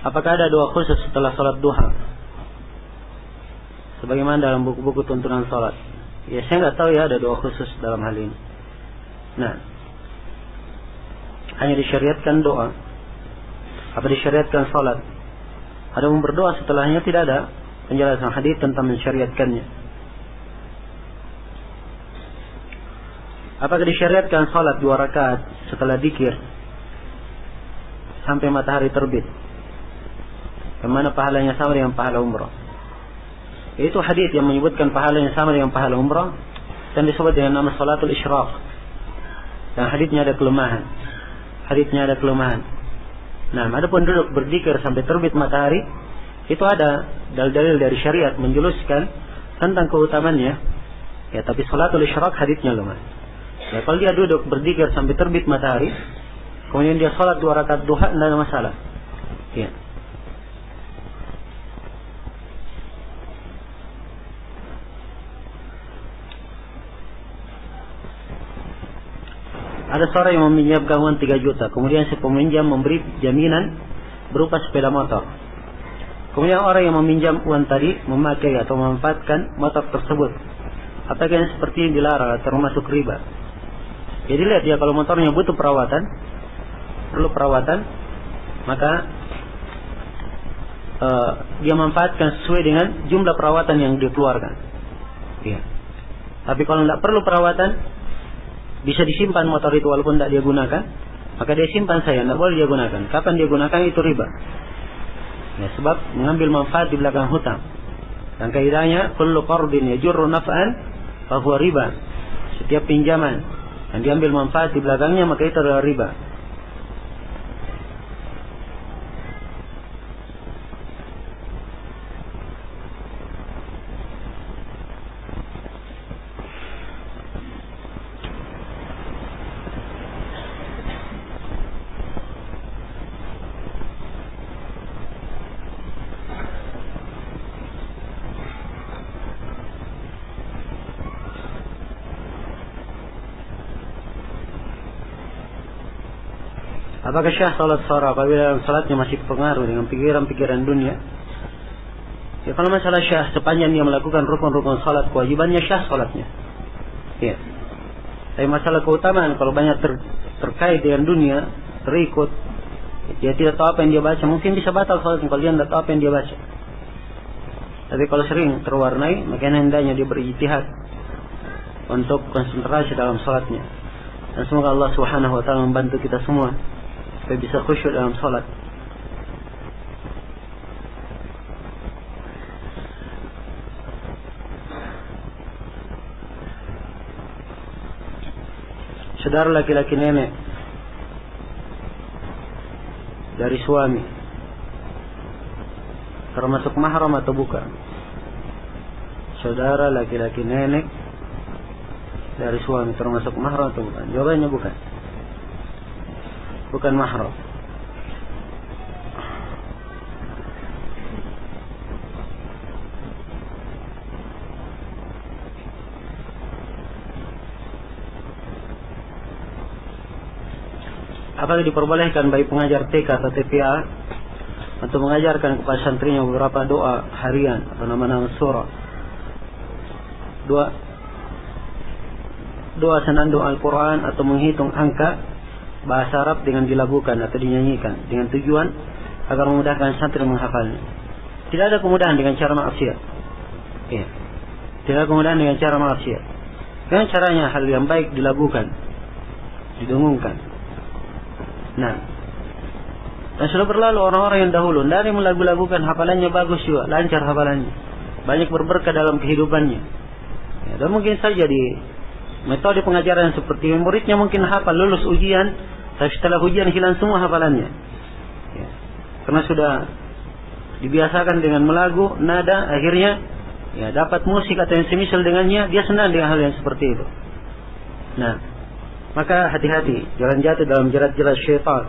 apakah ada doa khusus setelah sholat duha? Sebagaimana dalam buku-buku tuntunan sholat. Ya, saya nggak tahu ya ada doa khusus dalam hal ini. Nah, hanya disyariatkan doa. Apa disyariatkan sholat? Ada yang berdoa setelahnya, tidak ada penjelasan hadis tentang mensyariatkannya. Apakah disyariatkan sholat 2 rakaat setelah dzikir sampai matahari terbit? Bagaimana pahalanya sama dengan pahala umrah? Itu hadis yang menyebutkan pahalanya sama dengan pahala umrah dan disebut dengan nama salatul isyraq. Dan hadisnya ada kelemahan. Nah, adapun duduk berzikir sampai terbit matahari, itu ada dalil-dalil dari syariat menjelaskan tentang keutamaannya. Ya, tapi salatul isyraq hadisnya lemah. Ya, kalau dia duduk berzikir sampai terbit matahari, kemudian dia sholat 2 rakaat duha, tidak ada masalah. Ya. Ada seorang yang meminjamkan uang 3 juta. Kemudian si peminjam memberi jaminan berupa sepeda motor. Kemudian orang yang meminjam uang tadi memakai atau memanfaatkan motor tersebut. Apakah yang seperti ini dilarang atau termasuk riba? Jadi lihat ya, kalau motornya butuh perawatan, perlu perawatan, maka dia manfaatkan sesuai dengan jumlah perawatan yang dikeluarkan. Ya. Tapi kalau tidak perlu perawatan, bisa disimpan motor itu walaupun tidak dia gunakan, maka dia simpan saja, tidak boleh dia gunakan. Kapan dia gunakan itu riba. Ya, sebab mengambil manfaat di belakang hutang. Dan kaidahnya kullu qardin yajurru naf'an fa huwa riba. Setiap pinjaman yang diambil manfaat di belakangnya maka itu adalah riba. Apakah syah salat sara apabila salatnya masih pengaruh dengan pikiran-pikiran dunia? Ya, kalau masalah syah, sepanjang dia melakukan rukun-rukun salat, kewajibannya syah salatnya. Ya. Tapi masalah keutamaan, kalau banyak terkait dengan dunia, terikut, dia tidak tahu apa yang dia baca, mungkin bisa batal salatnya kalau dia tidak tahu apa yang dia baca. Tapi kalau sering terwarnai, maka hendaknya dia berijtihad untuk konsentrasi dalam salatnya. Dan semoga Allah Subhanahu wa taala membantu kita semua supaya bisa khusyuk dalam salat. Saudara laki-laki nenek dari suami termasuk mahram atau bukan? Saudara laki-laki nenek dari suami termasuk mahram atau bukan? Jawabannya bukan. Bukan mahram. Apakah diperbolehkan bagi pengajar TK atau TPA untuk mengajarkan kepada santrinya beberapa doa harian atau nama-nama surah, doa senandung Al-Quran atau menghitung angka bahasa Arab dengan dilagukan atau dinyanyikan dengan tujuan agar memudahkan santri menghafalnya? Tidak ada kemudahan dengan cara maksiat. Ya. Tidak ada kemudahan dengan cara maksiat. Dengan caranya hal yang baik dilagukan, didengungkan. Nah, dan sudah berlalu orang-orang yang dahulu, dari melagu-lagukan, hafalannya bagus juga, lancar hafalannya, banyak berberkah dalam kehidupannya. Ya, dan mungkin saja di metode pengajaran seperti muridnya mungkin hafal, lulus ujian, tapi setelah ujian hilang semua hafalannya. Ya, karena sudah dibiasakan dengan melagu, nada, akhirnya ya dapat musik atau yang semisal dengannya, dia senang dengan hal yang seperti itu. Nah, maka hati-hati, jangan jatuh dalam jerat-jerat syaitan.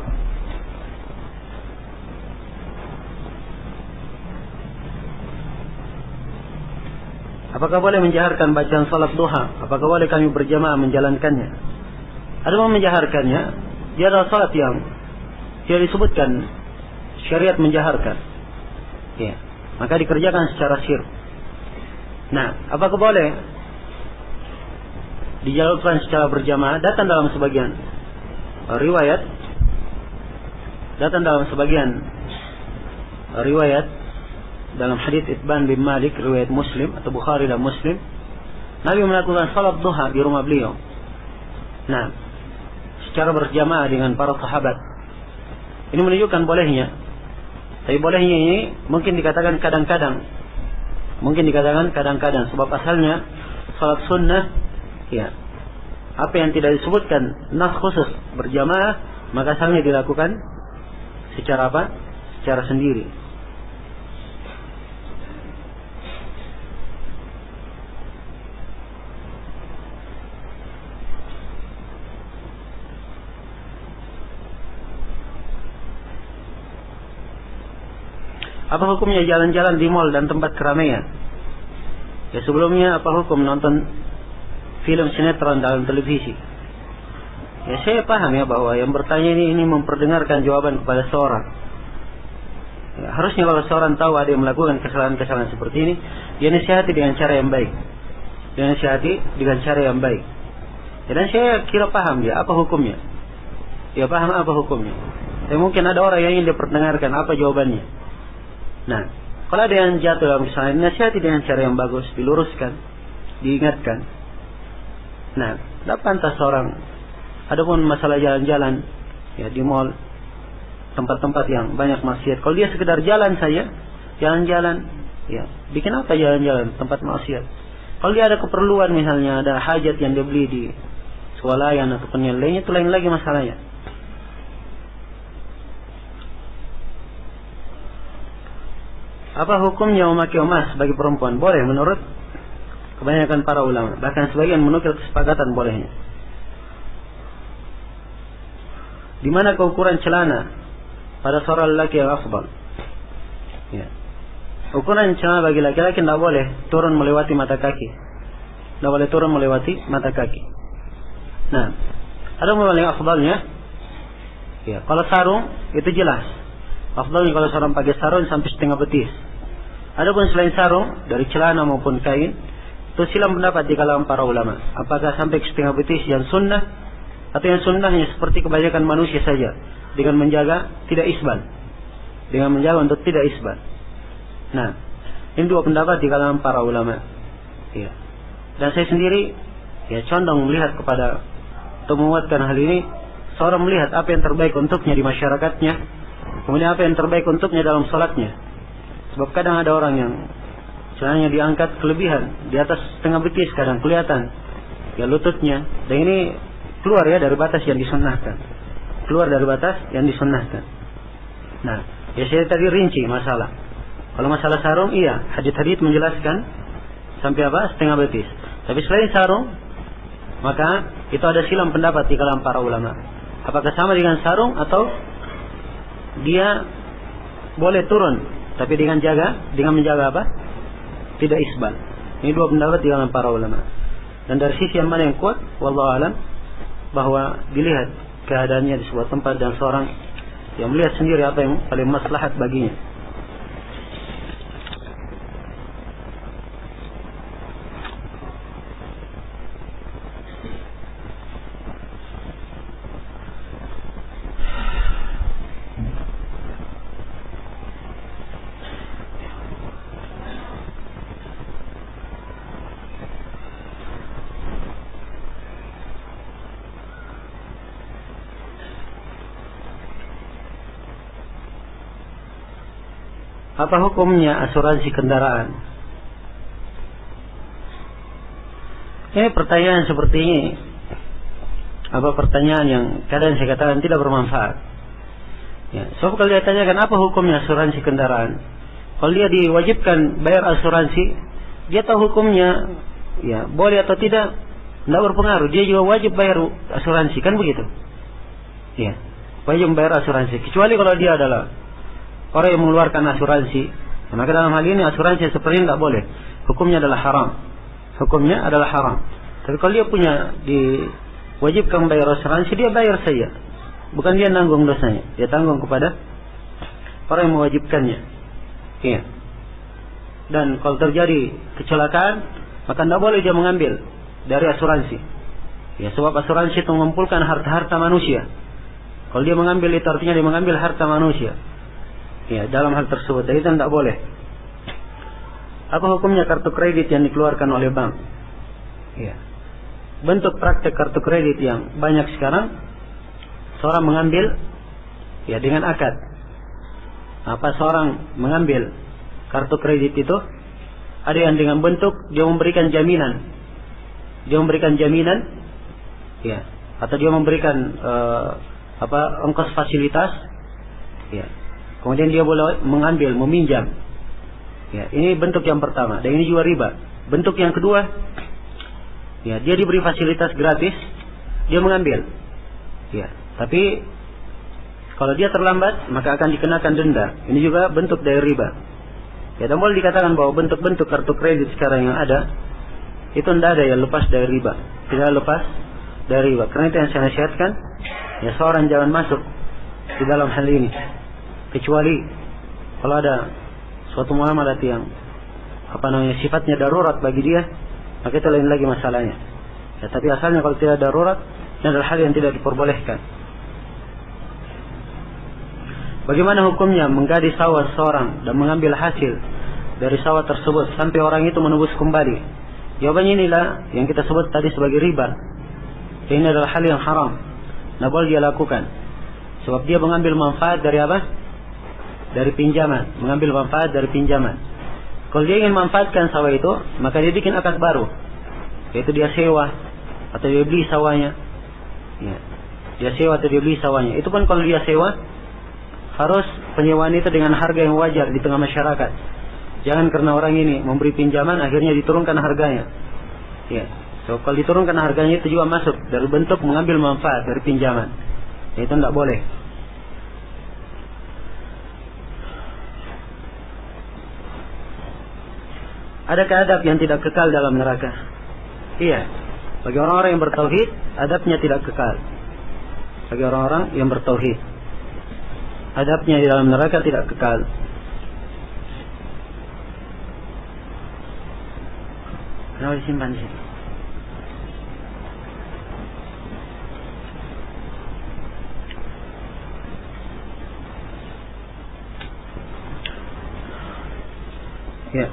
Apakah boleh menjaharkan bacaan salat duha? Apakah boleh kami berjamaah menjalankannya? Ada yang menjaharkannya, dia adalah salat yang tidak disebutkan syariat menjaharkan, ya, maka dikerjakan secara sir. Nah, apakah boleh dijalankan secara berjamaah? Datang dalam sebagian riwayat, dalam hadits Itban bin Malik riwayat Muslim atau Bukhari dan Muslim, Nabi melakukan salat duha di rumah beliau. Nah, secara berjamaah dengan para sahabat. Ini menunjukkan bolehnya. Tapi bolehnya ini mungkin dikatakan kadang-kadang. Sebab asalnya salat sunnah, ya, apa yang tidak disebutkan nas khusus berjamaah, maka asalnya dilakukan secara apa? Secara sendiri. Apa hukumnya jalan-jalan di mall dan tempat keramaian? Ya, sebelumnya apa hukum nonton film sinetron dalam televisi? Ya, saya paham ya bahwa yang bertanya ini memperdengarkan jawaban kepada seorang. Ya, harusnya kalau seorang tahu ada yang melakukan kesalahan-kesalahan seperti ini, dia nasihati dengan cara yang baik. Ya, dan saya kira paham dia apa hukumnya. Ya, paham apa hukumnya. Tapi mungkin ada orang yang ingin diperdengarkan apa jawabannya. Nah, kalau ada yang jatuh dalam kesalahan, nasihati dengan cara yang bagus, diluruskan, diingatkan. Nah, tidak pantas seorang. Adapun masalah jalan-jalan, ya, di mall, tempat-tempat yang banyak maksiat. Kalau dia sekedar jalan saja, jalan-jalan, ya, bikin apa jalan-jalan tempat maksiat? Kalau dia ada keperluan, misalnya ada hajat yang dia beli di swalayan ataupun yang lainnya, itu lain lagi masalahnya. Apa hukumnya memakai emas bagi perempuan? Boleh menurut kebanyakan para ulama. Bahkan sebagian menukil kesepakatan bolehnya. Di mana keukuran celana pada seorang lelaki yang afdal? Ya. Ukuran celana bagi laki-laki tidak boleh turun melewati mata kaki. Nah, ada yang afdalnya. Ya, kalau sarung itu jelas. Afdalnya kalau seorang pakai sarung sampai setengah betis. Adapun selain sarung, dari celana maupun kain, itu silang pendapat di kalangan para ulama. Apakah sampai ke setengah betis yang sunnah, atau yang sunnahnya seperti kebanyakan manusia saja, dengan menjaga tidak isbal. Untuk tidak isbal. Nah, ini dua pendapat di kalangan para ulama. Ya. Dan saya sendiri, ya, condong melihat kepada, atau menguatkan hal ini, seorang melihat apa yang terbaik untuknya di masyarakatnya, kemudian apa yang terbaik untuknya dalam salatnya. Sebab kadang ada orang yang celananya diangkat kelebihan, di atas setengah betis kadang kelihatan, ya, lututnya. Dan ini keluar ya dari batas yang disunnahkan. Nah, ya saya tadi rinci masalah. Kalau masalah sarung, iya, hadits menjelaskan sampai apa? Setengah betis. Tapi selain sarung, maka itu ada silang pendapat di kalangan para ulama. Apakah sama dengan sarung atau dia boleh turun, tapi dengan menjaga apa? Tidak isbal. Ini dua pendapat di kalangan para ulama. Dan dari sisi yang mana yang kuat, wallahu alam, bahwa dilihat keadaannya di sebuah tempat dan seorang yang melihat sendiri apa yang paling maslahat baginya. Apa hukumnya asuransi kendaraan? Ini pertanyaan seperti ini, pertanyaan yang kadang saya katakan tidak bermanfaat. Ya, so kalau dia tanyakan apa hukumnya asuransi kendaraan, kalau dia diwajibkan bayar asuransi, dia tahu hukumnya, ya, boleh atau tidak berpengaruh. Dia juga wajib bayar asuransi, kan begitu? Ya, wajib bayar asuransi. Kecuali kalau dia adalah orang yang mengeluarkan asuransi, maka dalam hal ini asuransi seperti ini tidak boleh. Hukumnya adalah haram. Tapi kalau dia punya diwajibkan bayar asuransi, dia bayar saja. Bukan dia nanggung dosanya, dia tanggung kepada orang yang mewajibkannya. Iya. Dan kalau terjadi kecelakaan, maka tidak boleh dia mengambil dari asuransi. Ya, sebab asuransi itu mengumpulkan harta-harta manusia. Kalau dia mengambil itu artinya dia mengambil harta manusia. Ya, dalam hal tersebut itu tidak boleh. Apa hukumnya kartu kredit yang dikeluarkan oleh bank? Ya. Bentuk praktek kartu kredit yang banyak sekarang, seorang mengambil ya dengan akad. Apa seorang mengambil kartu kredit itu? Ada yang dengan bentuk dia memberikan jaminan. Dia memberikan jaminan, ya, atau dia memberikan ongkos fasilitas, ya. Kemudian dia boleh mengambil, meminjam. Ya, ini bentuk yang pertama, dan ini juga riba. Bentuk yang kedua, ya, dia diberi fasilitas gratis, dia mengambil. Ya, tapi kalau dia terlambat, maka akan dikenakan denda. Ini juga bentuk dari riba. Ya, dan boleh dikatakan bahwa bentuk-bentuk kartu kredit sekarang yang ada, itu tidak ada yang lepas dari riba. Tidak lepas dari riba. Karena itu yang saya nasihatkan, ya, seorang jangan masuk di dalam hal ini. Kecuali kalau ada suatu muamalah yang sifatnya darurat bagi dia, maka itu lain lagi masalahnya. Ya, tapi asalnya kalau tidak darurat, ini adalah hal yang tidak diperbolehkan. Bagaimana hukumnya menggali sawah seorang dan mengambil hasil dari sawah tersebut sampai orang itu menebus kembali? Jawabannya inilah yang kita sebut tadi sebagai riba. Ini adalah hal yang haram. Tidak boleh dia lakukan. Sebab dia mengambil manfaat dari apa? Dari pinjaman. Mengambil manfaat dari pinjaman. Kalau dia ingin manfaatkan sawah itu, maka dia bikin akad baru. Yaitu dia sewa atau dia beli sawahnya. Ya. Dia sewa atau dia beli sawahnya. Itu pun kalau dia sewa, harus penyewaan itu dengan harga yang wajar di tengah masyarakat. Jangan karena orang ini memberi pinjaman akhirnya diturunkan harganya. Ya. So, kalau diturunkan harganya itu juga masuk dari bentuk mengambil manfaat dari pinjaman. Ya, itu tidak boleh. Adakah adab yang tidak kekal dalam neraka? Iya. Bagi orang-orang yang bertauhid, adabnya tidak kekal. Bagi orang-orang yang bertauhid, adabnya di dalam neraka tidak kekal. Kenapa disimpan di sini? Ya.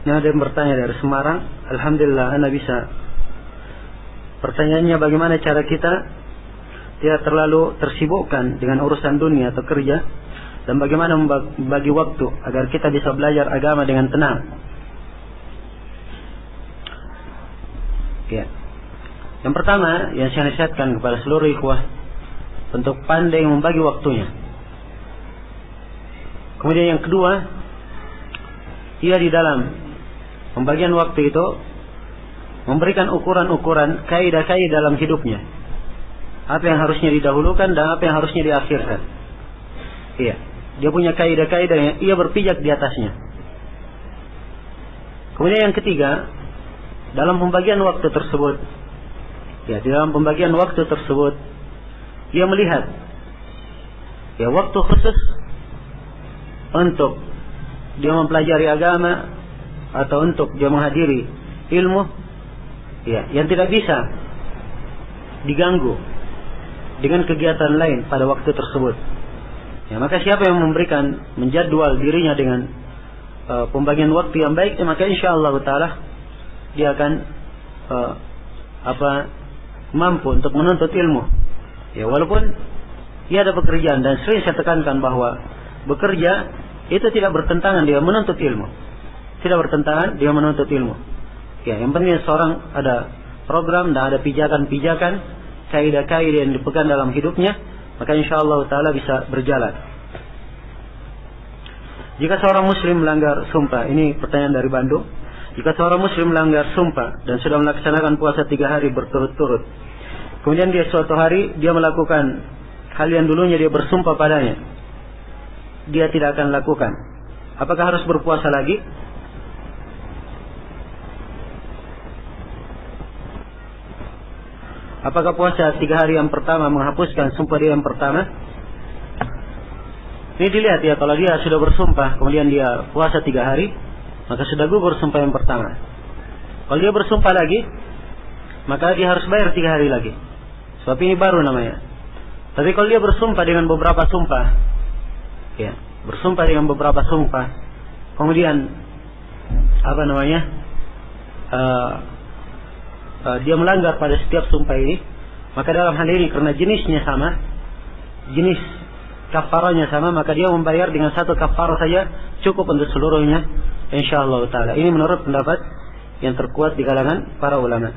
Ini ada yang bertanya dari Semarang. Alhamdulillah, Anda bisa. Pertanyaannya, bagaimana cara kita tidak terlalu tersibukkan dengan urusan dunia atau kerja, dan bagaimana membagi waktu agar kita bisa belajar agama dengan tenang? Ya. Yang pertama yang saya nasihatkan kepada seluruh ikhwah untuk pandai membagi waktunya. Kemudian yang kedua, ia di dalam pembagian waktu itu memberikan ukuran-ukuran kaidah-kaidah dalam hidupnya. Apa yang harusnya didahulukan dan apa yang harusnya diakhirkan. Iya, dia punya kaidah-kaidah yang ia berpijak di atasnya. Kemudian yang ketiga, dalam pembagian waktu tersebut, ya, di dalam pembagian waktu tersebut, dia melihat ya waktu khusus untuk dia mempelajari agama atau untuk dia menghadiri ilmu, ya, yang tidak bisa diganggu dengan kegiatan lain pada waktu tersebut. Ya, maka siapa yang memberikan menjadwal dirinya dengan pembagian waktu yang baik, ya, maka insyaallah taala dia akan mampu untuk menuntut ilmu. Ya, walaupun ia ada pekerjaan, dan sering saya tekankan bahwa bekerja itu tidak bertentangan dia menuntut ilmu. Tidak bertentangan dia menuntut ilmu. Ya, yang penting seorang ada program dan ada pijakan-pijakan, kaidah-kaidah yang dipegang dalam hidupnya, maka insyaallah taala bisa berjalan. Jika seorang muslim melanggar sumpah, ini pertanyaan dari Bandung. Jika seorang muslim melanggar sumpah dan sudah melaksanakan puasa 3 hari berturut-turut, kemudian dia suatu hari dia melakukan hal yang dulunya dia bersumpah padanya, dia tidak akan lakukan, apakah harus berpuasa lagi? Apakah puasa 3 hari yang pertama menghapuskan sumpah dia yang pertama? Ini dilihat ya, kalau dia sudah bersumpah kemudian dia puasa 3 hari, maka sudah gugur sumpah yang pertama. Kalau dia bersumpah lagi, maka dia harus bayar 3 hari lagi. Sebab ini baru namanya. Tapi kalau dia bersumpah dengan beberapa sumpah, ya, bersumpah dengan beberapa sumpah, kemudian dia melanggar pada setiap sumpah ini, maka dalam hal ini karena jenisnya sama, jenis kafaranya sama, maka dia membayar dengan satu kafarah saja cukup untuk seluruhnya, insyaallah taala. Ini menurut pendapat yang terkuat di kalangan para ulama.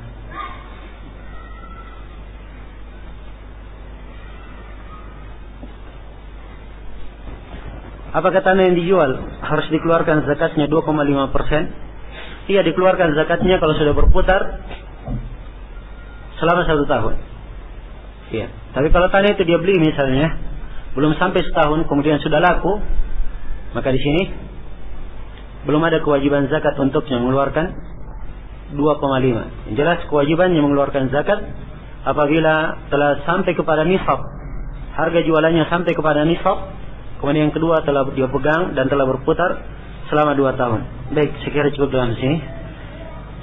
Apakah tanah yang dijual harus dikeluarkan zakatnya 2,5%? Iya, dikeluarkan zakatnya kalau sudah berputar selama 1 tahun. Iya. Tapi kalau tanah itu dia beli misalnya belum sampai setahun kemudian sudah laku, maka di sini belum ada kewajiban zakat untuknya mengeluarkan 2,5. Yang jelas kewajibannya mengeluarkan zakat apabila telah sampai kepada nisab, harga jualannya sampai kepada nisab. Kemudian yang kedua telah dia pegang dan telah berputar selama 2 tahun. Baik, sekiranya cukup dalam sini.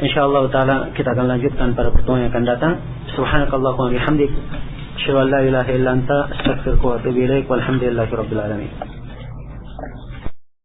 Insyaallah taala kita akan lanjutkan pada pertemuan yang akan datang. Subhanakallahumma wa bihamdik, asyhadu an la ilaha illa anta, astaghfiruka wa atubu ilaik. Walhamdulillahirabbil alamin.